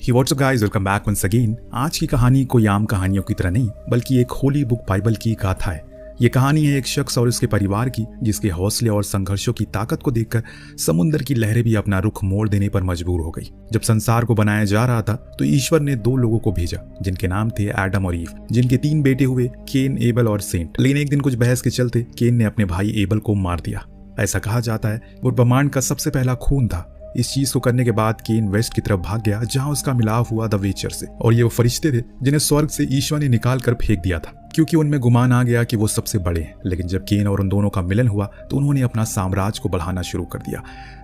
ही what's up guys, welcome back once again. आज की कहानी कोई आम कहानियों की तरह नहीं, बल्कि एक होली बुक बाइबल की गाथा है। ये कहानी है एक शख्स और उसके परिवार की, जिसके हौसले और संघर्षों की ताकत को देखकर समुद्र की लहरें भी अपना रुख मोड़ देने पर मजबूर हो गई। जब संसार को बनाया जा रहा था तो ईश्वर ने दो लोगों को भेजा, जिनके नाम थे एडम और ईव, जिनके 3 बेटे हुए, केन, एबल और सेंट। लेकिन एक दिन कुछ बहस के चलते केन ने अपने भाई एबल को मार दिया। ऐसा कहा जाता है वो ब्रह्मांड का सबसे पहला खून था। इस चीज को करने के बाद केन वेस्ट की तरफ भाग गया, जहां उसका मिलाप हुआ द वेचर से। और ये वो फरिश्ते थे जिन्हें स्वर्ग से ईश्वर ने निकाल कर फेंक दिया था, क्योंकि उनमें गुमान आ गया कि वो सबसे बड़े हैं। लेकिन जब केन और उन दोनों का मिलन हुआ तो उन्होंने अपना साम्राज्य को बढ़ाना शुरू कर दिया,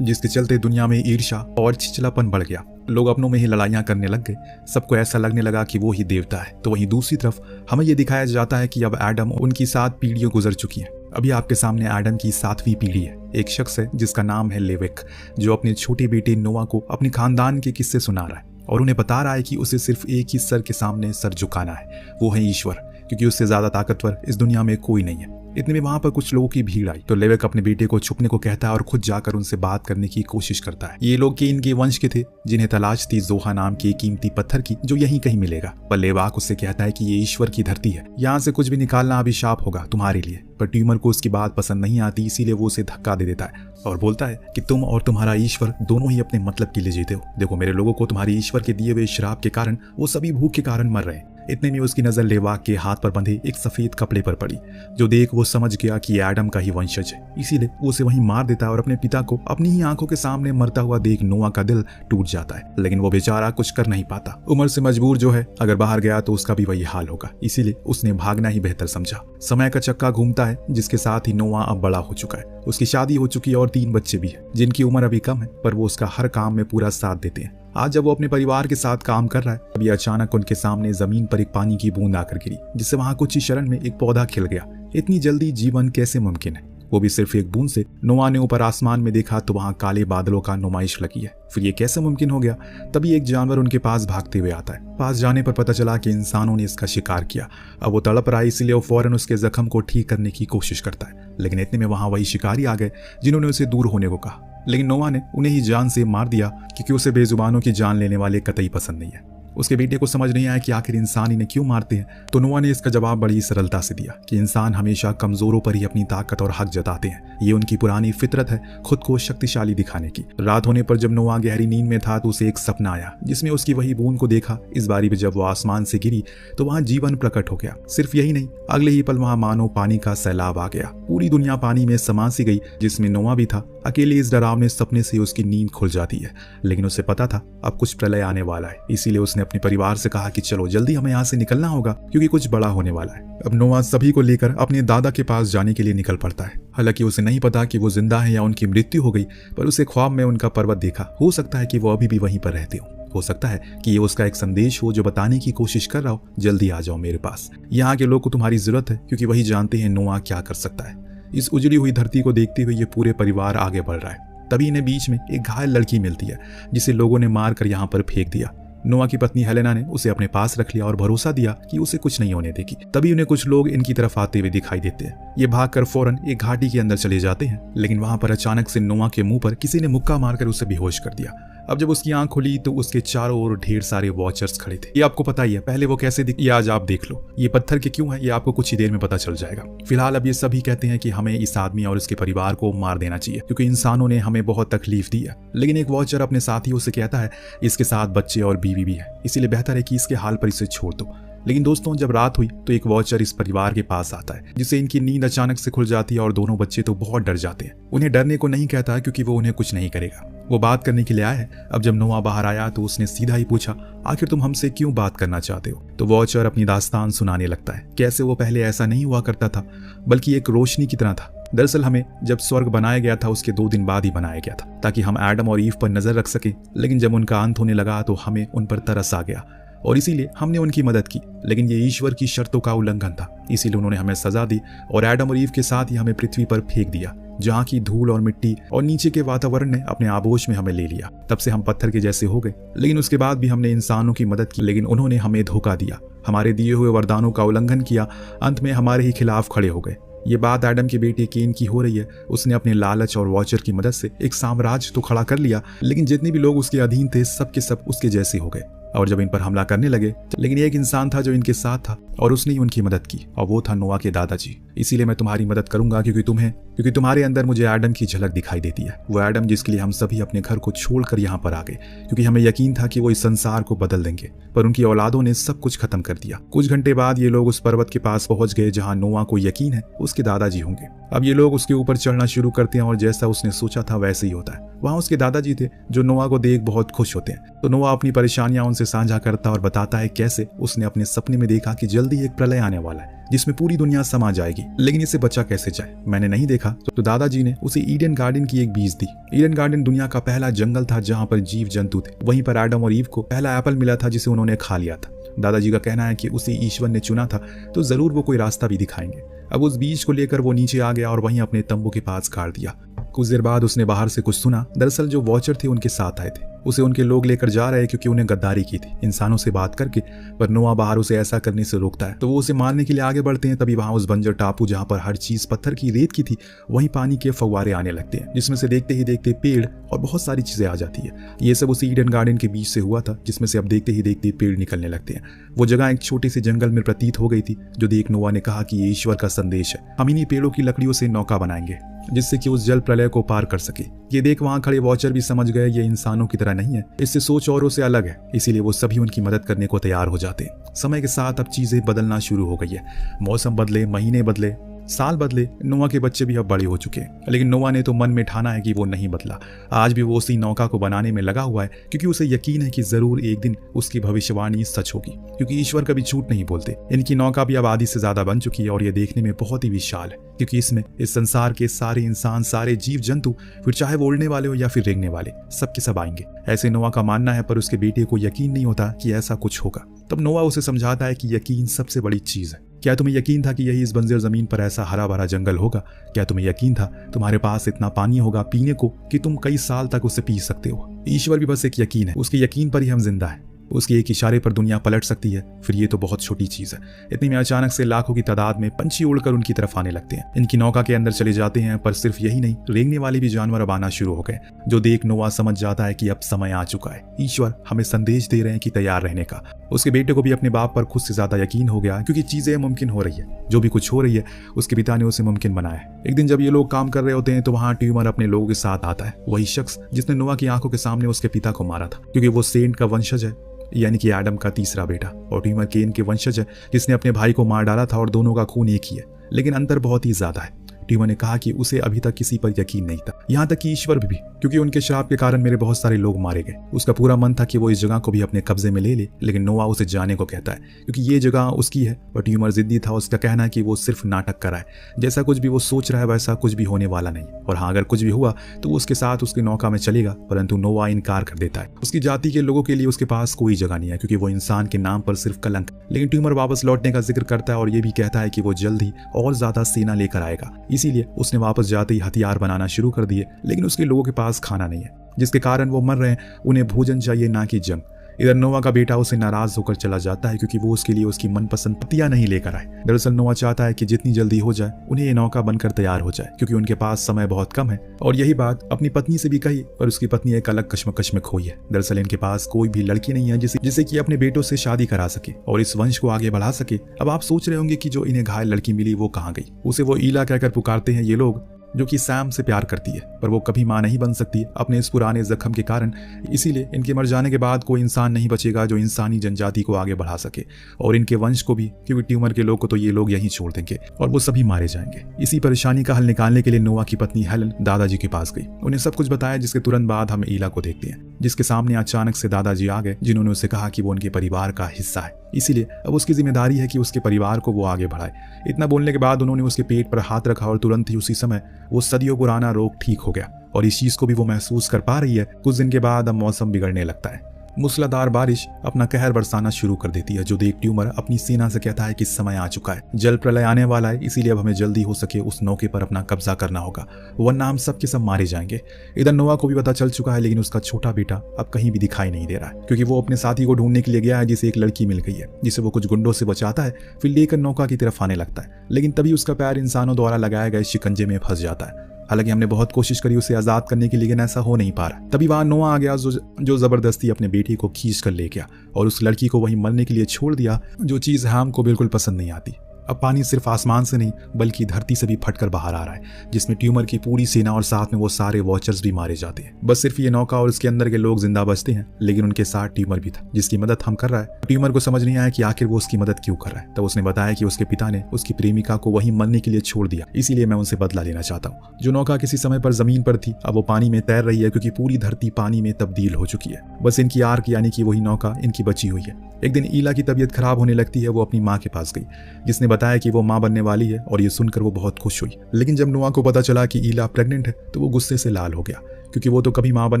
जिसके चलते दुनिया में ईर्ष्या और छिछलापन बढ़ गया। लोग अपनों में ही लड़ाइयां करने लग गए। सबको ऐसा लगने लगा कि वो ही देवता है। तो वहीं दूसरी तरफ हमें ये दिखाया जाता है कि अब एडम, उनकी 7 पीढ़ियां गुजर चुकी हैं। अभी आपके सामने एडम की 7वीं पीढ़ी है। एक शख्स है जिसका नाम है लेविक, जो अपने छोटे बेटे नोआ को अपने खानदान के किस्से सुना रहा है और उन्हें बता रहा है कि उसे सिर्फ एक ही सर के सामने सर झुकाना है, वो है ईश्वर, क्योंकि उससे ज्यादा ताकतवर इस दुनिया में कोई नहीं है। इतने में वहां पर कुछ लोगों की भीड़ आई तो लेविक अपने बेटे को छुपने को कहता है और खुद जाकर उनसे बात करने की कोशिश करता है। ये लोग केन के वंश के थे, जिन्हें तलाश थी जोहा नाम के कीमती पत्थर की, जो यहीं कहीं मिलेगा। पर लेवाक उससे कहता है कि ये ईश्वर की धरती है, यहाँ से कुछ भी निकालना अभिशाप होगा तुम्हारे लिए। पर ट्यूमर को उसकी बात पसंद नहीं आती, इसीलिए वो उसे धक्का दे देता है और बोलता है कि तुम और तुम्हारा ईश्वर दोनों ही अपने मतलब के लिए जीते हो। देखो, मेरे लोगों को तुम्हारे ईश्वर के दिए हुए श्राप के कारण वो सभी भूख के कारण मर रहे हैं। इतने में उसकी नजर लेवाक के हाथ पर बंधे एक सफेद कपड़े पर पड़ी, जो देख वो समझ गया कि एडम का ही वंशज है। इसीलिए वो उसे वहीं मार देता है और अपने पिता को अपनी ही आंखों के सामने मरता हुआ देख नोआ का दिल टूट जाता है। लेकिन वो बेचारा कुछ कर नहीं पाता। उम्र से मजबूर जो है, अगर बाहर गया तो उसका भी वही हाल होगा, इसीलिए उसने भागना ही बेहतर समझा। समय का चक्का घूमता है, जिसके साथ ही नोआ अब बड़ा हो चुका है। उसकी शादी हो चुकी है और 3 बच्चे भी हैं, जिनकी उम्र अभी कम है, पर वो उसका हर काम में पूरा साथ देते हैं। आज जब वो अपने परिवार के साथ काम कर रहा है, तभी अचानक उनके सामने जमीन पर एक पानी की बूंद आकर गिरी, जिससे वहां कुछ ही क्षण में एक पौधा खिल गया। इतनी जल्दी जीवन कैसे मुमकिन है, वो भी सिर्फ एक बूंद से। नोआ ने ऊपर आसमान में देखा तो वहां काले बादलों का नुमाइश लगी है। फिर ये कैसे मुमकिन हो गया? तभी एक जानवर उनके पास भागते हुए आता है। पास जाने पर पता चला कि इंसानों ने इसका शिकार किया। अब वो तड़प रहा है, इसलिए वो फौरन उसके जख्म को ठीक करने की कोशिश करता है। लेकिन इतने में वहां वही शिकारी आ गए, जिन्होंने उसे दूर होने को कहा। लेकिन नोआ ने उन्हें ही जान से मार दिया, क्योंकि उसे बेजुबानों की जान लेने वाले कतई पसंद नहीं है। उसके बेटे को समझ नहीं आया कि आखिर इंसान इन्हें क्यों मारते हैं। तो नोआ ने इसका जवाब बड़ी सरलता से दिया कि इंसान हमेशा कमजोरों पर ही अपनी ताकत और हक जताते हैं। ये उनकी पुरानी फितरत है, खुद को शक्तिशाली दिखाने की। रात होने पर जब नोआ गहरी नींद में था तो उसे एक सपना आया, जिसमें उसकी वही बूंद को देखा। इस बारी भी जब वो आसमान से गिरी तो वहां जीवन प्रकट हो गया। सिर्फ यही नहीं, अगले ही पल वहां मानो पानी का सैलाब आ गया। पूरी दुनिया पानी में समा सी गई, जिसमें नोआ भी था। अकेले इस डरावने सपने से उसकी नींद खुल जाती है। लेकिन उसे पता था अब कुछ प्रलय आने वाला है, इसीलिए उसने अपने परिवार से कहा कि चलो जल्दी हमें यहाँ से निकलना होगा, क्योंकि कुछ बड़ा होने वाला है। अब नोआ सभी को लेकर अपने दादा के पास जाने के लिए निकल पड़ता है। हालांकि उसे नहीं पता कि वो जिंदा है या उनकी मृत्यु हो गई, पर उसे ख्वाब में उनका पर्वत देखा। हो सकता है कि वो अभी भी वहीं पर रहते हो सकता है कि ये उसका एक संदेश हो जो बताने की कोशिश कर रहा हो, जल्दी आ जाओ मेरे पास। यहाँ के लोग को तुम्हारी जरूरत है, क्योंकि वही जानते हैं नोआ क्या कर सकता है। इस उजड़ी हुई धरती को देखते हुए ये पूरे परिवार आगे बढ़ रहा है। तभी इन्हें बीच में एक घायल लड़की मिलती है, जिसे लोगों ने मार कर यहाँ पर फेंक दिया। नोआ की पत्नी हेलेना ने उसे अपने पास रख लिया और भरोसा दिया कि उसे कुछ नहीं होने देगी। तभी उन्हें कुछ लोग इनकी तरफ आते हुए दिखाई देते हैं। ये भागकर फौरन एक घाटी के अंदर चले जाते हैं। लेकिन वहां पर अचानक से नोआ के मुंह पर किसी ने मुक्का मारकर उसे बेहोश कर दिया। अब जब उसकी आंख खुली तो उसके चारों ओर ढेर सारे वॉचर्स खड़े थे। ये आपको पता ही है, पहले वो कैसे दिखे ये आज आप देख लो। ये पत्थर के क्यों है ये आपको कुछ ही देर में पता चल जाएगा। फिलहाल अब ये सभी कहते हैं कि हमें इस आदमी और उसके परिवार को मार देना चाहिए, क्योंकि इंसानों ने हमें बहुत तकलीफ दी है। लेकिन एक वॉचर अपने साथियों से कहता है इसके साथ बच्चे और बीवी भी है, इसीलिए बेहतर है कि इसके हाल पर इसे छोड़ दो। लेकिन दोस्तों, जब रात हुई तो एक वॉचर इस परिवार के पास आता है, जिससे इनकी नींद अचानक से खुल जाती है और दोनों बच्चे तो बहुत डर जाते हैं। उन्हें डरने को नहीं कहता, क्योंकि वो उन्हें कुछ नहीं करेगा। वो बात करने के लिए आया है। अब जब नोआ बाहर आया तो उसने सीधा ही पूछा, आखिर तुम हमसे क्यों बात करना चाहते हो? तो वॉचर अपनी दास्तान सुनाने लगता है, कैसे वो पहले ऐसा नहीं हुआ करता था, बल्कि एक रोशनी की तरह था। दरअसल हमें जब स्वर्ग बनाया गया था उसके 2 दिन बाद ही बनाया गया था, ताकि हम एडम और ईव पर नजर रख सके। लेकिन जब उनका अंत होने लगा तो हमें उन पर तरस आ गया और इसीलिए हमने उनकी मदद की। लेकिन ये ईश्वर की शर्तों का उल्लंघन था, इसीलिए उन्होंने हमें सजा दी और एडम और ईव के साथ ही हमें पृथ्वी पर फेंक दिया, जहाँ की धूल और मिट्टी और नीचे के वातावरण ने अपने आबोश में हमें ले लिया। तब से हम पत्थर के जैसे हो गए। लेकिन उसके बाद भी हमने इंसानों की मदद की, लेकिन उन्होंने हमें धोखा दिया, हमारे दिए हुए वरदानों का उल्लंघन किया, अंत में हमारे ही खिलाफ खड़े हो गए। ये बात एडम के बेटे केन की हो रही है। उसने अपने लालच और वॉचर की मदद से एक साम्राज्य तो खड़ा कर लिया, लेकिन जितने भी लोग उसके अधीन थे सब के सब उसके जैसे हो गए। और जब इन पर हमला करने लगे, लेकिन एक इंसान था जो इनके साथ था और उसने ही उनकी मदद की, और वो था नोआ के दादाजी। इसीलिए मैं तुम्हारी मदद करूंगा क्योंकि तुम्हारे अंदर मुझे एडम की झलक दिखाई देती है, वो एडम जिसके लिए हम सभी अपने घर को छोड़कर यहाँ पर आ गए, क्योंकि हमें यकीन था कि वो इस संसार को बदल देंगे, पर उनकी औलादों ने सब कुछ खत्म कर दिया। कुछ घंटे बाद ये लोग उस पर्वत के पास पहुंच गए जहाँ नोआ को यकीन है उसके दादाजी होंगे। अब ये लोग उसके ऊपर चढ़ना शुरू करते हैं और जैसा उसने सोचा था वैसे ही होता है। वहाँ उसके दादाजी थे जो नोआ को देख बहुत खुश होते हैं। तो नोआ अपनी परेशानियां उनसे साझा करता और बताता है कैसे उसने अपने सपने में देखा कि जल्दी एक प्रलय आने वाला है जिसमें पूरी दुनिया समा जाएगी, लेकिन इसे बचा कैसे जाए मैंने नहीं देखा। तो दादाजी ने उसे ईडन गार्डन की एक बीज दी। ईडन गार्डन दुनिया का पहला जंगल था जहाँ पर जीव जंतु थे। वहीं पर एडम और ईव को पहला एप्पल मिला था जिसे उन्होंने खा लिया था। दादाजी का कहना है कि उसे ईश्वर ने चुना था तो जरूर वो कोई रास्ता भी दिखाएंगे। अब उस बीज को लेकर वो नीचे आ गया और वहीं अपने तंबू के पास गाड़ दिया। कुछ देर बाद उसने बाहर से कुछ सुना। दरअसल जो वॉचर थे उनके साथ आए थे, उसे उनके लोग लेकर जा रहे क्योंकि उन्हें गद्दारी की थी इंसानों से बात करके, पर नोआ बाहर उसे ऐसा करने से रोकता है। तो वो उसे मारने के लिए आगे बढ़ते हैं। तभी वहां उस बंजर टापू जहां पर हर चीज पत्थर की रेत की थी, वहीं पानी के फव्वारे आने लगते हैं जिसमें से देखते ही देखते पेड़ और बहुत सारी चीजें आ जाती है। ये सब उसी ईडन गार्डन के बीच से हुआ था जिसमें से अब देखते ही देखते पेड़ निकलने लगते हैं। वो जगह एक छोटे से जंगल में प्रतीत हो गई थी जो देख नोआ ने कहा कि ये ईश्वर का संदेश है, हम इन्हीं पेड़ों की लकड़ियों से नौका बनाएंगे जिससे कि उस जल प्रलय को पार कर सके। ये देख वहां खड़े वॉचर भी समझ गए ये इंसानों की तरह नहीं है, इससे सोच औरों से अलग है, इसीलिए वो सभी उनकी मदद करने को तैयार हो जाते हैं। समय के साथ अब चीजें बदलना शुरू हो गई है। मौसम बदले, महीने बदले, साल बदले। नोआ के बच्चे भी अब बड़े हो चुके हैं, लेकिन नोआ ने तो मन में ठाना है कि वो नहीं बदला। आज भी वो उसी नौका को बनाने में लगा हुआ है क्योंकि उसे यकीन है कि जरूर एक दिन उसकी भविष्यवाणी सच होगी, क्योंकि ईश्वर कभी झूठ नहीं बोलते। इनकी नौका भी अब आधी से ज्यादा बन चुकी है और ये देखने में बहुत ही विशाल है, क्योंकि इसमें इस संसार के सारे इंसान, सारे जीव जंतु, फिर चाहे वो उड़ने वाले हो या फिर रेंगने वाले, सबके सब आएंगे। ऐसे नोआ का मानना है, पर उसके बेटे को यकीन नहीं होता कि ऐसा कुछ होगा। तब नोआ उसे समझाता है कि यकीन सबसे बड़ी चीज है। क्या तुम्हें यकीन था कि यही इस बंजर जमीन पर ऐसा हरा भरा जंगल होगा? क्या तुम्हें यकीन था तुम्हारे पास इतना पानी होगा पीने को कि तुम कई साल तक उसे पी सकते हो? ईश्वर भी बस एक यकीन है, उसके यकीन पर ही हम जिंदा हैं। उसके एक इशारे पर दुनिया पलट सकती है, फिर ये तो बहुत छोटी चीज है। इतनी में अचानक से लाखों की तादाद में पंछी उड़कर उनकी तरफ आने लगते हैं। इनकी नौका के अंदर चले जाते हैं, पर सिर्फ यही नहीं, रेंगने वाले भी जानवर अब आना शुरू हो गए, जो देख नोआ समझ जाता है कि अब समय आ चुका है। ईश्वर हमें संदेश दे रहे हैं कि तैयार रहने का। उसके बेटे को भी अपने बाप पर खुद से ज्यादा यकीन हो गया, क्योंकि चीजें मुमकिन हो रही है। जो भी कुछ हो रही है उसके पिता ने उसे मुमकिन बनाया है। एक दिन जब ये लोग काम कर रहे होते हैं तो वहां ट्यूमर अपने लोगों के साथ आता है, वही शख्स जिसने नोआ की आंखों के सामने उसके पिता को मारा था, क्योंकि वो सेंट का वंशज है, यानी कि एडम का तीसरा बेटा, और ट्यूमर केन के वंशज है जिसने अपने भाई को मार डाला था, और दोनों का खून एक ही है, लेकिन अंतर बहुत ही ज्यादा है। ट्यूमर ने कहा कि उसे अभी तक किसी पर यकीन नहीं था, यहाँ तक कि ईश्वर भी, क्योंकि उनके श्राप के कारण मेरे बहुत सारे लोग मारे गए। उसका पूरा मन था कि वो इस जगह को भी अपने कब्जे में ले ले, लेकिन नोआ उसे जाने को कहता है क्योंकि ये जगह उसकी है। और ट्यूमर जिद्दी था, उसका कहना है कि वो सिर्फ नाटक कराए, जैसा कुछ भी वो सोच रहा है वैसा कुछ भी होने वाला नहीं, और हाँ अगर कुछ भी हुआ तो वो उसके साथ उसकी नौका में चलेगा। परंतु नोआ इनकार कर देता है। उसकी जाति के लोगों के लिए उसके पास कोई जगह नहीं है, क्योंकि वो इंसान के नाम पर सिर्फ कलंक। लेकिन ट्यूमर वापस लौटने का जिक्र करता है और ये भी कहता है कि वो जल्द ही और ज्यादा सेना लेकर आएगा, इसीलिए उसने वापस जाते ही हथियार बनाना शुरू कर दिए। लेकिन उसके लोगों के पास खाना नहीं है, जिसके कारण वो मर रहे हैं। उन्हें भोजन चाहिए, ना कि जंग। इधर नोआ का बेटा उसे नाराज होकर चला जाता है क्योंकि वो उसके लिए उसकी मनपसंद पत्तियां नहीं लेकर आए। दरअसल नोआ चाहता है कि जितनी जल्दी हो जाए उन्हें ये नौका बनकर तैयार हो जाए, क्योंकि उनके पास समय बहुत कम है। और यही बात अपनी पत्नी से भी कही, पर उसकी पत्नी एक अलग कश्मकश में खोई है। दरअसल इनके पास कोई भी लड़की नहीं है जिसे कि अपने बेटों से शादी करा सके और इस वंश को आगे बढ़ा सके। अब आप सोच रहे होंगे कि जो इन्हें घायल लड़की मिली वो कहाँ गई? उसे वो ईला कहकर पुकारते हैं ये लोग, जो कि सैम से प्यार करती है, पर वो कभी मां नहीं बन सकती अपने इस पुराने जख्म के कारण। इसीलिए इनके मर जाने के बाद कोई इंसान नहीं बचेगा जो इंसानी जनजाति को आगे बढ़ा सके, और इनके वंश को भी, क्योंकि ट्यूमर के लोग को तो ये लोग यहीं छोड़ देंगे और वो सभी मारे जाएंगे। इसी परेशानी का हल निकालने के लिए नोआ की पत्नी हेलन दादाजी के पास गई, उन्हें सब कुछ बताया, जिसके तुरंत बाद हम ईला को देखते हैं, जिसके सामने अचानक से दादाजी आ गए, जिन्होंने उसे कहा कि वो उनके परिवार का हिस्सा है, इसीलिए अब उसकी जिम्मेदारी है कि उसके परिवार को वो आगे बढ़ाए। इतना बोलने के बाद उन्होंने उसके पेट पर हाथ रखा और तुरंत ही उसी समय वो सदियों पुराना रोग ठीक हो गया, और इस चीज को भी वो महसूस कर पा रही है। कुछ दिन के बाद अब मौसम बिगड़ने लगता है। मूसलाधार बारिश अपना कहर बरसाना शुरू कर देती है, जो देख ट्यूमर अपनी सेना से कहता है कि समय आ चुका है, जल प्रलय आने वाला है, इसीलिए अब हमें जल्दी हो सके उस नौके पर अपना कब्जा करना होगा, वरना हम सब के सब मारे जाएंगे। इधर नोआ को भी पता चल चुका है, लेकिन उसका छोटा बेटा अब कहीं भी दिखाई नहीं दे रहा है, क्योंकि वो अपने साथी को ढूंढने के लिए गया है, जिसे एक लड़की मिल गई है, जिसे वो कुछ गुंडों से बचाता है, फिर लेकर नौका की तरफ आने लगता है। लेकिन तभी उसका पैर इंसानों द्वारा लगाए गए शिकंजे में फंस जाता है। हालांकि हमने बहुत कोशिश करी उसे आजाद करने की, लेकिन ऐसा हो नहीं पा रहा। तभी वहां नोआ आ गया जो जबरदस्ती अपने बेटी को खींच कर ले गया और उस लड़की को वहीं मरने के लिए छोड़ दिया, जो चीज हैम को बिल्कुल पसंद नहीं आती। अब पानी सिर्फ आसमान से नहीं बल्कि धरती से भी फटकर बाहर आ रहा है, जिसमें ट्यूमर की पूरी सेना और साथ में वो सारे वॉचर्स भी मारे जाते हैं। बस सिर्फ ये नौका और उसके अंदर के लोग जिंदा बचते हैं, लेकिन उनके साथ ट्यूमर भी था जिसकी मदद हम कर रहा है। ट्यूमर को समझ नहीं आया कि आखिर वो उसकी मदद क्यों कर रहा है। तब उसने बताया कि उसके पिता ने उसकी प्रेमिका को वहीं मरने के लिए छोड़ दिया, इसीलिए मैं उनसे बदला लेना चाहता हूँ। जो नौका किसी समय पर जमीन पर थी अब वो पानी में तैर रही है, क्योंकि पूरी धरती पानी में तब्दील हो चुकी है। बस इनकी आर्क यानी कि वही नौका इनकी बची हुई है। एक दिन ईला की तबीयत खराब होने लगती है। वो अपनी माँ के पास गई, जिसने बताया कि वो माँ बनने वाली है, और ये सुनकर वो बहुत खुश हुई। लेकिन जब नोआ को पता चला कि ईला प्रेग्नेंट है तो वो गुस्से से लाल हो गया, क्योंकि वो तो कभी माँ बन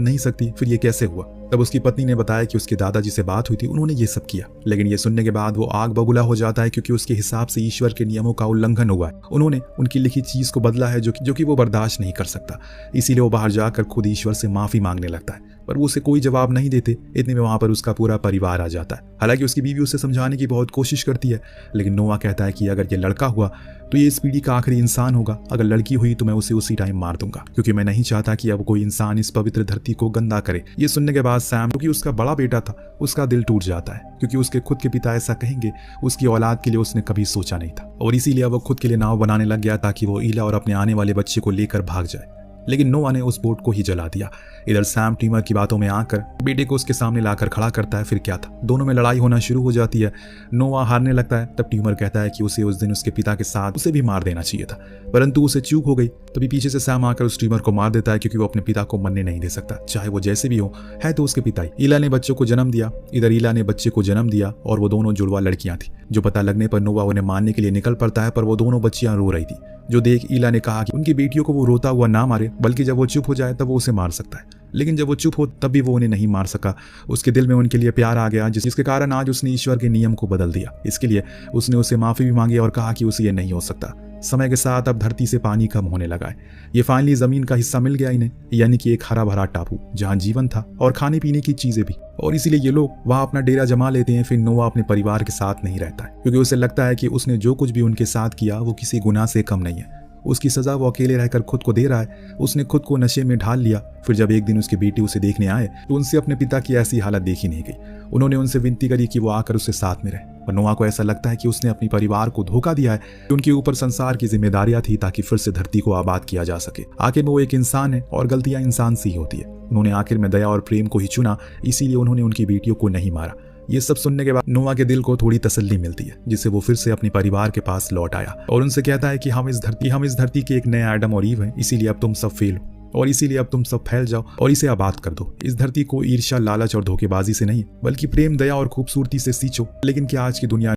नहीं सकती, फिर ये कैसे हुआ। तब उसकी पत्नी ने बताया कि उसके दादाजी से बात हुई थी, उन्होंने ये सब किया। लेकिन ये सुनने के बाद वो आग बबूला हो जाता है, क्योंकि उसके हिसाब से ईश्वर के नियमों का उल्लंघन हुआ है। उन्होंने उनकी लिखी चीज को बदला है जो कि वो बर्दाश्त नहीं कर सकता। इसीलिए वो बाहर जाकर खुद ईश्वर से माफी मांगने लगता है, पर वो उसे कोई जवाब नहीं देते। इतने में वहां पर उसका पूरा परिवार आ जाता है। हालांकि उसकी बीवी उसे समझाने की बहुत कोशिश करती है, लेकिन नोआ कहता है कि अगर ये लड़का हुआ तो ये इस पीढ़ी का आखिरी इंसान होगा, अगर लड़की हुई तो मैं उसे उसी टाइम मार दूंगा, क्योंकि मैं नहीं चाहता कि अब कोई इंसान इस पवित्र धरती को गंदा करे। ये सुनने के बाद सैम, क्योंकि उसका बड़ा बेटा था, उसका दिल टूट जाता है, क्योंकि उसके खुद के पिता ऐसा कहेंगे उसकी औलाद के लिए उसने कभी सोचा नहीं था। और इसीलिए वो खुद के लिए नाव बनाने लग गया ताकि वो ईला और अपने आने वाले बच्चे को लेकर भाग जाए। लेकिन नोआ ने उस बोट को ही जला दिया। इधर सैम ट्यूमर की बातों में आकर बेटे को उसके सामने लाकर खड़ा करता है। फिर क्या था, दोनों में लड़ाई होना शुरू हो जाती है। नोआ हारने लगता है। तब ट्यूमर कहता है कि उसे उस दिन उसके पिता के साथ उसे भी मार देना चाहिए था, परंतु उसे चूक हो गई। तभी पीछे से सैम आकर उस ट्यूमर को मार देता है, क्योंकि वो अपने पिता को मरने नहीं दे सकता, चाहे वो जैसे भी हो, है तो उसके पिता ही। ईला ने बच्चों को जन्म दिया। इधर ईला ने बच्चे को जन्म दिया और वो दोनों जुड़वा लड़कियां थी, जो पता लगने पर नोआ उन्हें मारने के लिए निकल पड़ता है, पर वो दोनों बच्चियां रो रही थी, जो देख ईला ने कहा कि उनकी बेटियों को वो रोता हुआ ना मारे, बल्कि जब वो चुप हो जाए तब वो उसे मार सकता है। लेकिन जब वो चुप हो तब भी वो उन्हें नहीं मार सका। उसके दिल में उनके लिए प्यार आ गया, जिसके कारण आज उसने ईश्वर के नियम को बदल दिया। इसके लिए उसने उसे माफी भी मांगी और कहा कि उसे ये नहीं हो सकता। समय के साथ अब धरती से पानी कम होने लगा है। ये फाइनली जमीन का हिस्सा मिल गया इन्हें, यानी कि एक हरा भरा टापू जहाँ जीवन था और खाने पीने की चीजें भी। और इसीलिए ये लोग वहाँ अपना डेरा जमा लेते हैं। फिर नोआ अपने परिवार के साथ नहीं रहता है, क्योंकि उसे लगता है कि उसने जो कुछ भी उनके साथ किया वो किसी गुनाह से कम नहीं है। उसकी सजा वो अकेले रहकर खुद को दे रहा है। उसने खुद को नशे में ढाल लिया। फिर जब एक दिन उसकी बेटी उसे देखने आए तो उनसे अपने पिता की ऐसी हालत देखी नहीं गई। उन्होंने उनसे विनती करी कि वो आकर उससे साथ में रहे, पर नोआ को ऐसा लगता है कि उसने अपने परिवार को धोखा दिया है, कि उनके ऊपर संसार की जिम्मेदारियां थी ताकि फिर से धरती को आबाद किया जा सके। आखिर में वो एक इंसान है और गलतियां इंसान से ही होती है। उन्होंने आखिर में दया और प्रेम को ही चुना, इसीलिए उन्होंने उनकी बेटियों को नहीं मारा। ये सब सुनने के बाद नोआ के दिल को थोड़ी तसल्ली मिलती है, जिससे वो फिर से अपने परिवार के पास लौट आया और उनसे कहता है कि हम इस धरती के एक नए एडम और ईव हैं, इसीलिए अब तुम सब फेल हो और इसीलिए अब तुम सब फैल जाओ और इसे आबाद कर दो। इस धरती को ईर्ष्या, लालच और धोखेबाजी से नहीं, बल्कि प्रेम, दया और खूबसूरती से सींचो। लेकिन क्या आज की दुनिया